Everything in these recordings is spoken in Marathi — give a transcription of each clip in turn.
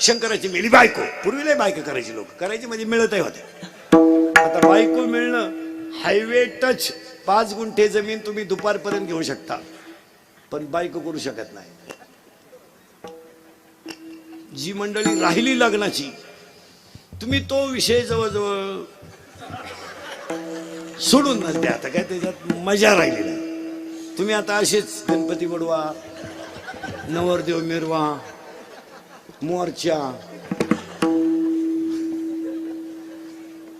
शंकराची मेली बायको. पूर्वीला बायको करायची, लोक करायची म्हणजे मिळतही होते. आता बायको मिळणं हायवे टच 5 गुंठे जमीन तुम्ही दुपारपर्यंत घेऊ शकता, पण बायको करू शकत नाही. जी मंडळी राहिली लग्नाची, तुम्ही तो विषय जवळजवळ सोडून नसते. आता काय त्याच्यात मजा राहिली नाही. तुम्ही आता असेच गणपती बडवा, नवरदेव मिरवा, मोर्चा,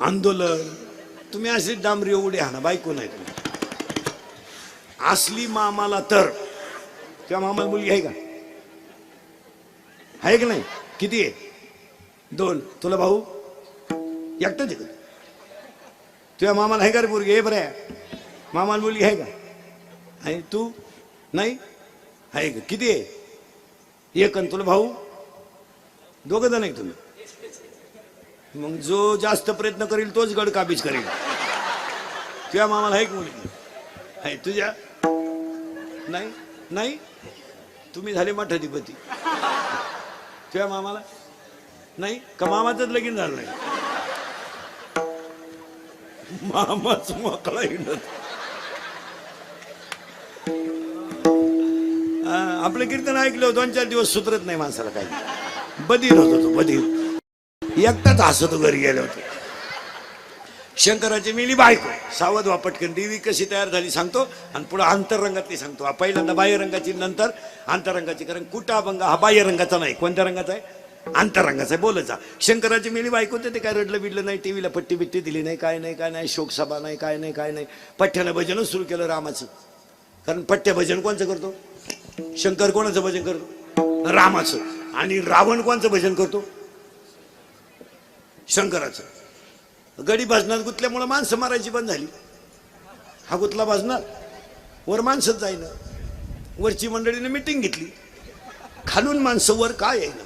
आंदोलन, तुम्ही असेच डांबरी उडी हाना, बायको नाही तुम्ही. असली मामाला तर त्या मामाला मुलगी आहे का? आहे की नाही? किती आहे? 2. तुला भाऊ एकटाच आहे का? तुझ्या मामाला आहे का रे पोरगी? हे बरं आहे, मामाला मुलगी आहे का? आहे. तू नाही आहे का? किती आहे? 1. आणि तुला भाऊ? 2 जण आहे तुम्ही. मग जो जास्त प्रयत्न करेल तोच गड काबीज करेल. तुझ्या मामाला आहे का मुलगी? आहे. तुझ्या नाही? नाही, तुम्ही झाले मठाधिपती. तुझ्या मामाला नाही का? मामाचंच लगीन झालं नाही, मामाच मोकळा हिंडत. आपलं कीर्तन ऐकलं 2-4 दिवस सुधरत नाही माणसाला. काही बधीर होतो तो, बधीर. एकटाच हसतो घरी गेलो होतो. शंकराची मिली बायको. सावध व्हा पटकन. देवी कशी तयार झाली सांगतो आणि पुढे आंतररंगातली सांगतो. पहिल्यांदा बाह्य रंगाची, नंतर आंतररंगाची. कारण कुठं अभंग हा बाह्य रंगाचा नाही. कोणत्या रंगाचा आहे? आंतररंगाचा आहे. बोलायचा. शंकराची मिली बायको, ते काय रडलं बिडलं नाही, टीव्हीला पट्टी बिट्टी दिली नाही, काय नाही काय नाही, शोकसभा नाही, काय नाही काय नाही. पठ्ठ्यानं भजनच सुरू केलं रामाचं. कारण पठ्ठ्या भजन कोणचं करतो? शंकर. कोणाचं भजन करतो? रामाचं. आणि रावण कोणचं भजन करतो? शंकराचं. गडी भजनात गुतल्यामुळे माणसं मारायची बंद झाली. हा गुतला भजनात, वर माणसंच जाईना. वरची मंडळीने मिटिंग घेतली, खालून माणसं वर काय आहे ना,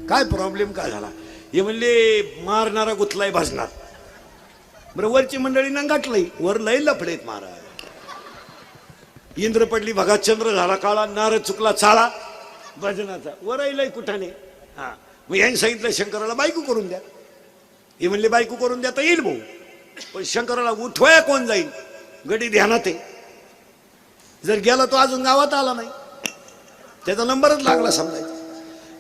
काय प्रॉब्लेम काय झाला? हे म्हणले मारणारा गुतलाय भजनात. बरं, वरची मंडळी गाठलंय, वर लय लफडेत महाराज. इंद्र पडली भगात, चंद्र झाला काळा, नारद चुकला चाळा भजनाचा. वरही लय कुठाने. हा, मग यांनी सांगितलं शंकराला बायको करून द्या. हे म्हणले बायको करून द्या तर येईल भाऊ, पण शंकराला उठवाया कोण जाईल? गडी ध्यानात आहे. जर गेला तो अजून गावात आला नाही, त्याचा नंबरच लागला समजायचा.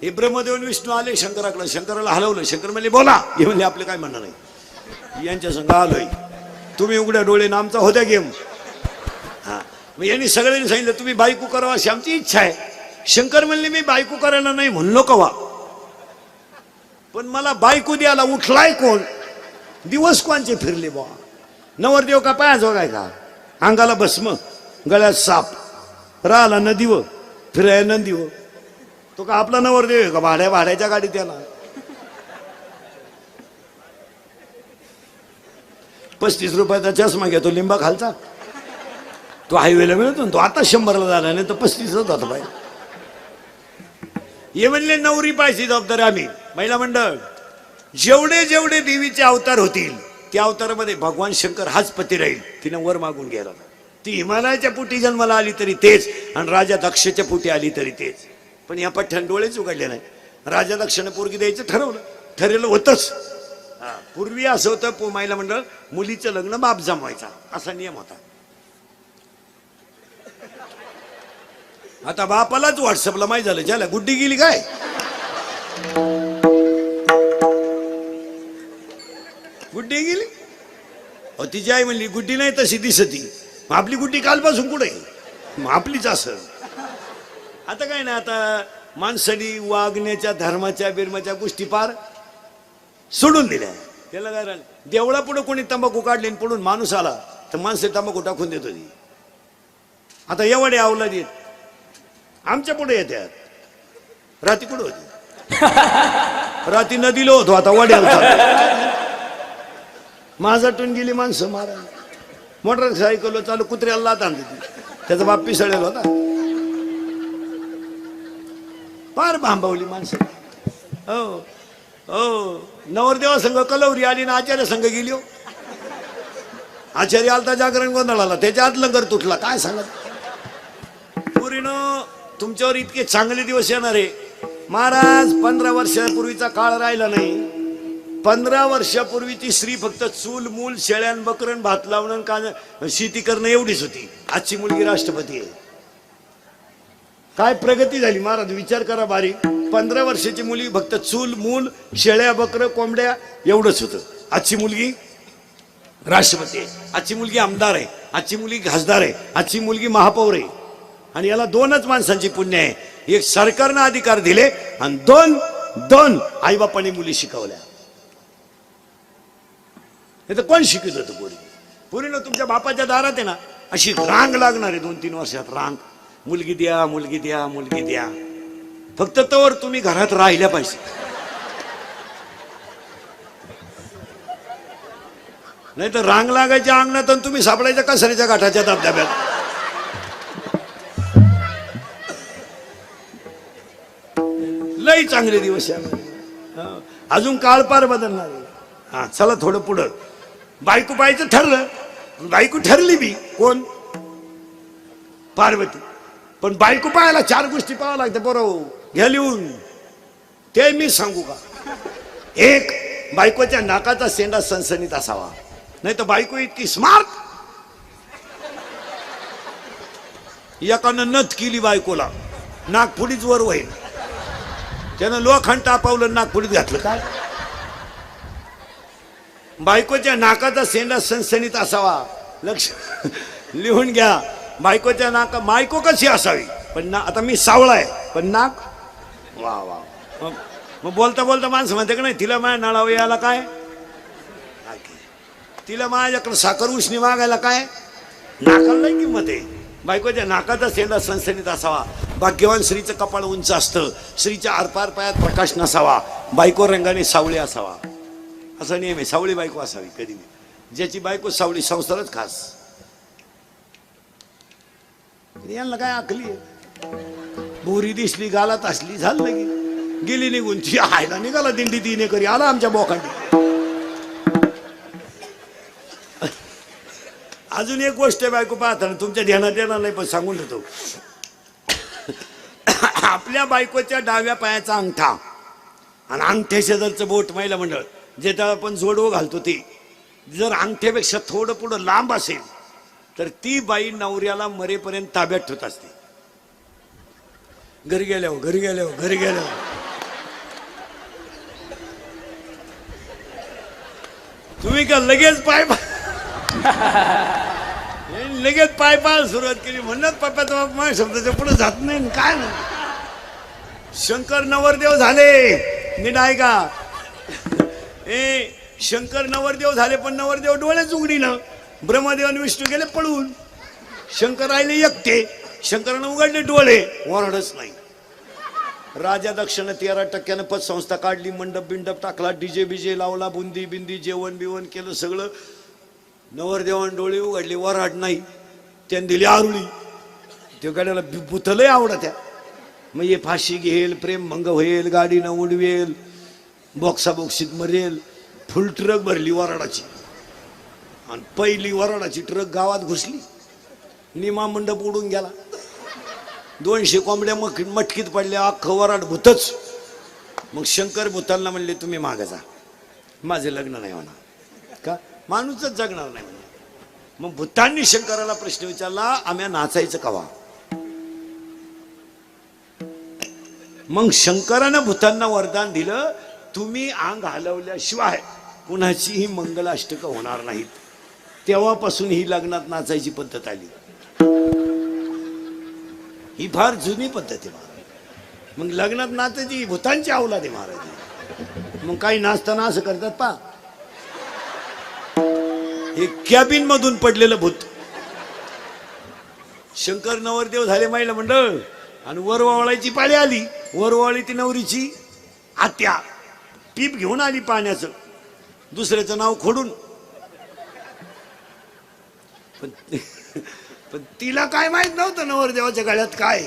हे ब्रह्मदेव विष्णू आले शंकराकडे, शंकराला हलवलं. शंकर म्हणले बोला. हे म्हणले आपले काय म्हणणं नाही, यांच्या संग आलोय, तुम्ही उघड्या डोळे आमचा होत्या गेम. हा, मग यांनी सगळ्यांनी सांगितलं तुम्ही बायको करावा अशी आमची इच्छा आहे. शंकर म्हणले मी बायको करायला नाही म्हणलो कवा, पण मला बायको द्यायला उठलाय कोण? दिवस कोणचे फिरले बा? नवरदेव का पाया जोगाय का? अंगाला भस्म, गळ्यात साप, राहिला नदीव, फिराय नंदीव. तो का आपला नवरदेव आहे का? भाड्याच्या गाडीत त्याला 35 रुपयाचा चष्मा घेतो लिंबा खालचा. तो हायवेला मिळतो, तो आता 100ला झाला, नाही तर 35च होता बाई. हे म्हणले नवरी पाहिजे जबाबदारी आम्ही. महिला मंडळ, जेवढे जेवढे देवीचे अवतार होतील त्या अवतारामध्ये भगवान शंकर हाच पती राहील. तिनं वर मागून घ्यायला. ती हिमालयाच्या पोटी जन्माला आली तरी तेच, आणि राजा दक्षच्या पोटी आली तरी तेच. पण या पठ्ठ्यान डोळेच उघडले नाही. राजा दक्षने पोरगी द्यायचं ठरवलं होतंच. पूर्वी असं होतं महिला मंडळ, मुलीचं लग्न बाप जमवायचा असा नियम होता. आता बापालाच व्हॉट्सअपला माहिती झालं, ज्याला गुड्डी गेली काय. गुड्डी गेली. अहो, तिची आई म्हणली गुड्डी नाही तशी दिसती. मग आपली गुड्डी कालपासून कुठे? मग आपलीच असं. आता काय नाही, आता माणसानी वागण्याच्या धर्माच्या बिरमाच्या गोष्टी पार सोडून दिल्या. त्याला काय राहिलं? देवळा पुढे कोणी तंबाखू काढले पडून माणूस आला तर माणसे तंबाखू टाकून देत होती. आता एवढे अवलाद येत आमच्या पुढे येतात. राती कुठे होती? राती नदीला होतो, आता वड्याला. माझाटून गेली माणसं मारा. मोटरसायकल चालू कुत्र्याला लात आणते. त्याचा बाप पिसळलेला होता. फार भांबवली माणसं. हो हो, नवरदेवा संघ कलवरी आली ना आचार्य संघ गेली. हो, आचार्य आलता जागरण गोंधळाला, त्याच्या आत लंगर तुटला. काय सांगत पुरीनं तुमच्यावर इतके चांगले दिवस येणार आहे, महाराज 15 वर्षापूर्वीचा काळ राहिला नाही. 15 वर्षापूर्वीची स्त्री फक्त चूल मूल शेळ्यान बकरन भात लावणं का शेती करणं एवढीच होती. आजची मुलगी राष्ट्रपती आहे. काय प्रगती झाली महाराज, विचार करा बारीक. 15 वर्षाची मुलगी फक्त चूल मूल शेळ्या बकर कोंबड्या एवढंच होतं. आजची मुलगी राष्ट्रपती आहे. आजची मुलगी आमदार आहे. आजची मुलगी खासदार आहे. आजची मुलगी महापौर आहे. आणि याला दोनच माणसांची पुण्य आहे. एक सरकारनं अधिकार दिले आणि दोन आईबापांनी मुली शिकवल्या. हे तर कोण शिकवत होतं? पोरीनं तुमच्या बापाच्या दारात आहे ना अशी रांग लागणार आहे 2-3 वर्षात. रांग, मुलगी द्या मुलगी द्या मुलगी द्या. फक्त तोवर तुम्ही घरात राहिल्या पाहिजे. नाही तर रांग लागायच्या अंगणात आणि तुम्ही सापडायच्या कचऱ्याच्या गाठाच्या धबधब्यात. लई चांगले दिवस आहे. अजून काळ पार बदलणार आहे. हा चला थोडं पुढं. बायको पाहायचं ठरलं. बायको ठरली बी. कोण? पार्वती. पण बायको पाहायला 4 गोष्टी पाहावं लागतं. बरोबर घ्या लिहून. ते मी सांगू का? 1, बायकोच्या नाकाचा शेंडा सणसणीत असावा. नाही तर बायको इतकी स्मार्ट. एकानं नथ केली बायकोला, नागपुडीच वर होईल. त्यानं लोखंड तापवलं, नागपुडीत घातलं. काय? बायकोच्या नाकाचा शेंडा सणसणीत असावा. लक्ष लिहून घ्या. बायकोच्या नाका बायको कशी असावी? पण आता मी सावळा आहे पण नाक वा वा. मग बोलता बोलता माणसं म्हणते का नाही तिला माझ्या नळावं यायला काय, तिला माझ्याकडे साखर उसणी मागायला काय. नाकाला नाही किंमत आहे. बायकोच्या नाकाचा शेंडा सणसणीत असावा. भाग्यवान स्त्रीचं कपाळ उंच असतं. स्त्रीच्या आरपार पायात प्रकाश नसावा. बायको रंगाने सावळी असावा. असा नियम आहे. सावळी बायको असावी कधी. ज्याची बायको सावळी संसारच खास. यांना काय आखली आहे? भोरी दिसली गालात असली झालं की गेली निघून. ती आयला निघाला दिंडी 3 एकरी आला आमच्या बोकांडी. अजून एक गोष्ट आहे बायको पाहताना तुमच्या ध्यानात येणार नाही पण सांगून देतो. आपल्या बायकोच्या डाव्या पायाचा अंगठा आणि अंगठ्या शेजारचं बोट महिला मंडळ ज्याला आपण जोडवं घालतो ते जर अंगठ्यापेक्षा थोडं पुढं लांब असेल तर ती बाई नवऱ्याला मरेपर्यंत ताब्यात ठेवत असते. घरी गेल्यावर तुम्ही का लगेच पाय पाय सुरुवात केली. म्हणत पप्पाचा बाप माझ्या शब्दाच्या पुढे जात नाही. काय शंकर नवरदेव झाले. नीट ऐका. शंकर नवरदेव झाले पण नवरदेव डोळेच उघडी ना. ब्रह्मदेव आणि विष्णू गेले पळून. शंकर राहिले एकटे. शंकरानं उघडले डोळे. वरडच नाही. राजा दक्षिण 13% पतसंस्था काढली. मंडप बिंडप टाकला. डीजे बिजे लावला. बुंदी बिंदी जेवण बिवण केलं सगळं. नवरदेवान डोळे उघडले. वराड नाही. त्याने दिली आरुळी. ते गाड्याला बुथलंय आवडत त्या. मग हे फाशी घेईल, प्रेम भंग होईल, गाडीनं उडवेल, बॉक्साबॉक्सीत मरेल. फुल ट्रक भरली वराडाची. आणि पहिली वराडाची ट्रक गावात घुसली. निमा मंडप उडून गेला. 200 कोंबड्या मटकीत पडल्या. अख्खं वराड भूतच. मग शंकर भूतांना म्हणले तुम्ही मागे जा. माझे लग्न नाही होणार. का? माणूसच जगणार नाही. मग भूतांनी शंकराला प्रश्न विचारला आम्ही नाचायचं कवा. मग शंकरानं भूतांना वरदान दिलं तुम्ही अंग हलवल्याशिवाय कुणाचीही मंगलाष्टक होणार नाहीत. तेव्हापासून ही लग्नात नाचायची पद्धत आली. ही फार जुनी पद्धत आहे महाराज. मग लग्नात नाचायची भूतांची अवलाद आहे महाराज. मग काही नाचताना असं करतात पा. हे कॅबिन मधून पडलेलं भूत. शंकर नवरदेव झाले महिला मंडळ आणि वरवावळायची पाळी आली. वरवावळी ती नवरीची आत्या पीप घेऊन आली पाण्याचं. दुसऱ्याचं नाव खोडून. पण तिला काय माहित नव्हतं नवरदेवाच्या गळ्यात काय.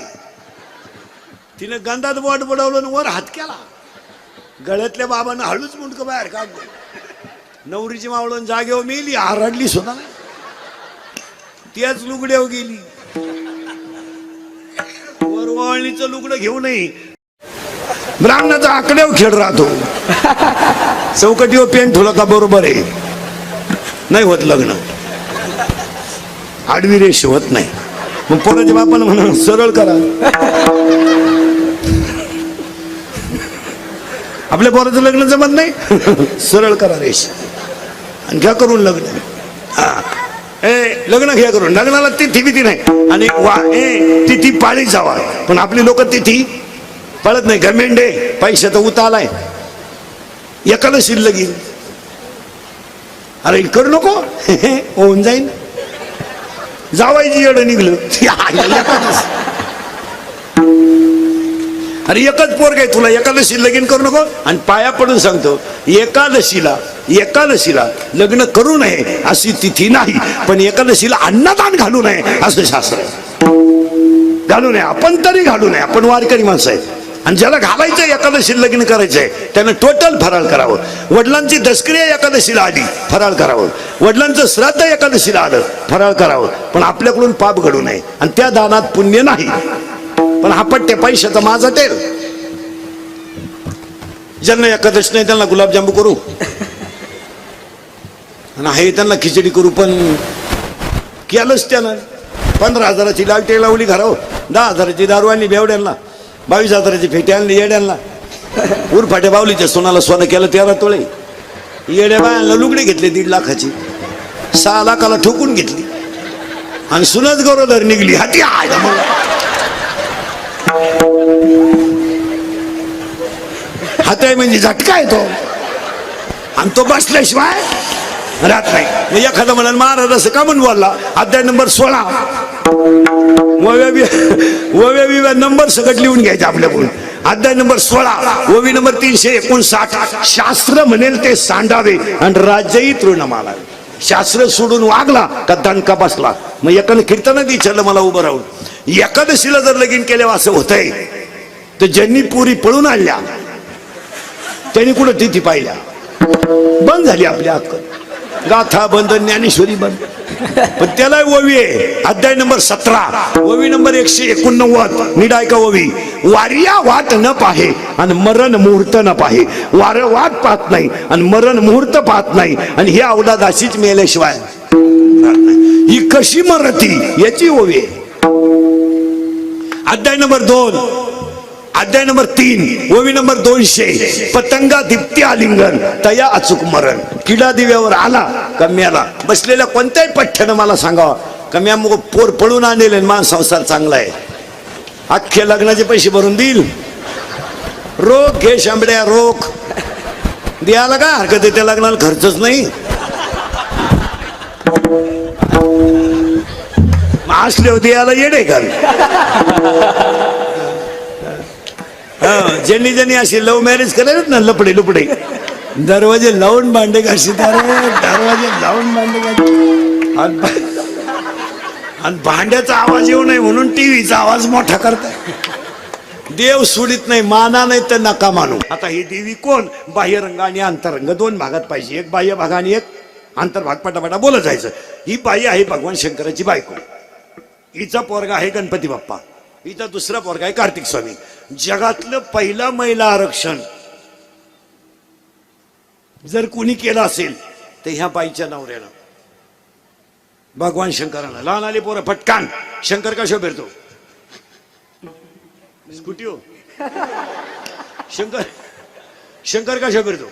तिने गंधात बोट बुडवलं आणि वर हात केला. गळ्यातल्या बाबांना हळूच मुंडकं बाहेर काढलं. नवरीची मावळून जागेवर मेली. आरडली सुद्धा नाही. त्याच लुगड्यावर गेली. वरवाळणीचं लुगडं घेऊ नये. ब्राह्मणाचा आकड्यावर खेळ राहतो. चौकटीवर पेन ठेवलं का बरोबर आहे, नाही होत लग्न, आडवी रेष होत नाही. मग पोराच्या बापानं म्हणा सरळ करा, आपल्या पोराचं लग्न जमत नाही, सरळ करा रेष आणि घ्या करून लग्न. हा लग्न घ्या करून. लग्नाला तिथी भीती नाही आणि तिथी पाळी जावा, पण आपली लोक तिथी पळत नाही. घमेंडे पैशाचा उता आलाय, एकाला शिल्लगीन. अरे करू नको, होऊन जाईन. जावायची येड निघलं. अरे एकच पोरग आहे तुला, एकादशी लगीन करू नको. आणि पाया पडून सांगतो, एकादशीला लग्न करू नये अशी तिथी नाही, पण एकादशीला अन्नदान घालू नये असं शास्त्र आहे. घालू नये, आपण तरी घालू नये, आपण वारकरी माणसं आहे. आणि ज्याला घालायचं एकादशी लग्न करायचंय त्यानं टोटल फराळ करावं. वडिलांची दसक्रिया एकादशीला आली, फराळ करावं. वडिलांचं श्राद्ध एकादशीला आलं, फराळ करावं. पण आपल्याकडून पाप घडू नये आणि त्या दानात पुण्य नाही. पण हा पट्टे पैशाचा माझा टेल. ज्यांना एकादशी नाही त्यांना गुलाबजामू करू आणि हे त्यांना खिचडी करू. पण केलंच त्यानं 15,000ची लालटेक लावली घरावर, 10,000ची दारू आणली बेवड्यांना, 22,000ची फेटी आणली येड्यांना. उरफाट्या बावलीच्या सोनाला सोनं केलं 13 तोळे. येड्या बायांना लुगडी घेतली 1.5 लाखाची, 6 लाखाला ठोकून घेतली आणि सुनच गरोदर निघली. हाती आहे मग हात आहे म्हणजे झटका येतो आणि तो बसल्याशिवाय राहत नाही. एखादा म्हणाल महाराज असं का म्हणून बोलला, अध्याय नंबर 16 वव्या नंबर सकट लिहून घ्यायचा आपल्याकडून. अध्याय नंबर 16 ओवी नंबर 359. शास्त्र म्हणेल ते सांडावे आणि राज्यही तृण मानावे. शास्त्र सोडून वागला का दणका बसला. मग एकानं कीर्तनात विचारलं मला उभं राहून, एकादशीला जर लगीन केल्यावर असं होतंय तर ज्यांनी पुरी पळून आणल्या त्यांनी कुठं तिथी पाहिल्या. बंद झाली आपली अक्कल, गाथा बंद, ज्ञानेश्वरी बंद. पण त्याला ओवी आहे. अध्याय नंबर 17 ओवी नंबर 189. निडाय का ओवी, वारिया वाट न पाहे आणि मरण मुहूर्त न पाहे. वार वाट पाहत नाही आणि मरण मुहूर्त पाहत नाही आणि हे अवलाद अशीच मेल्याशिवाय ही कशी मरती याची ओवी आहे. अध्याय नंबर 2 अध्याय नंबर 3 ओवी नंबर 200. पतंगा दीप्ती आलिंगन तया अचूक मरण. किडा दिव्यावर आला कम्याला बसलेल्या कोणत्याही पठ्ठ्यानं मला सांगावा कम्या मग पोर पळून आणले, मान संसार चांगला आहे, अख्खे लग्नाचे पैसे भरून देईल. रोख घे शांबड्या, रोख द्यायला काय हरकत आहे, त्या लग्नाला खर्चच नाही. असले द्यायला येडे का. ज्यांनी ज्यांनी अशी लव्ह मॅरेज करायला ना लपडे लुपडे दरवाजे लावून भांडे घाशी, दरवाजे लावून भांडे घाशी आणि भांड्याचा आवाज येऊ नये म्हणून टीव्हीचा आवाज मोठा करताय. देव सोडित नाही, माना नाही तर नका मानू. आता ही देवी कोण, बाह्यरंग आणि अंतरंग 2 भागात पाहिजे. एक बाह्य भाग आणि एक अंतर्भाग. पटापटा बोलत जायचं. ही बाई आहे भगवान शंकराची बायको, हिचा पोरगा आहे गणपती बाप्पा, हिचा दुसरा पोरगा आहे कार्तिक स्वामी. जगातलं पहिला महिला आरक्षण जर कोणी केलं असेल तर ह्या बाईच्या नवऱ्यानं, भगवान शंकरानं. लहान आली पोरं फटकान, शंकर कशा फिरतो, स्कूटी हो. शंकर कशा फिरतो,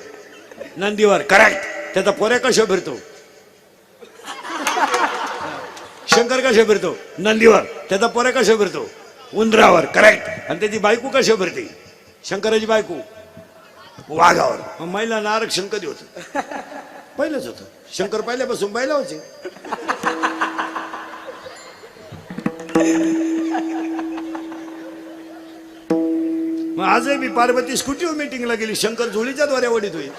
नंदीवर. करेक्ट. त्याचा पोऱ्या कशा फिरतो, शंकर कशा फिरतो, नंदीवर. त्याचा पोऱ्या कशा फिरतो, उंदरावर. करेक्ट. आणि त्याची बायको कशा फिरते, शंकराची बायको वाघावर. मग महिलांना आरक्षण कधी होतं, पहिलंच होतं. शंकर पहिल्यापासून बैला होते. मग आजही मी पार्वती स्कूटीवर मीटिंगला गेली, शंकर झोळीच्या द्वारे वडीत होईल.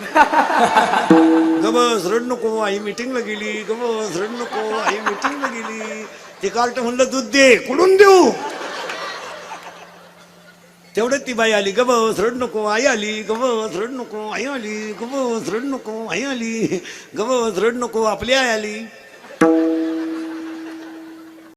गबस रड नको, आई मीटिंगला गेली. गबस रड नको, आई मीटिंगला गेली. ते कार्ट म्हणलं दूध दे, कुठून देऊ. तेवढ्यात ती बाई आली. गबस रड नको, आई आली. गबस रड नको, आई आली. गबस रड नको, आई आली. गबस रड नको, आपली आई आली.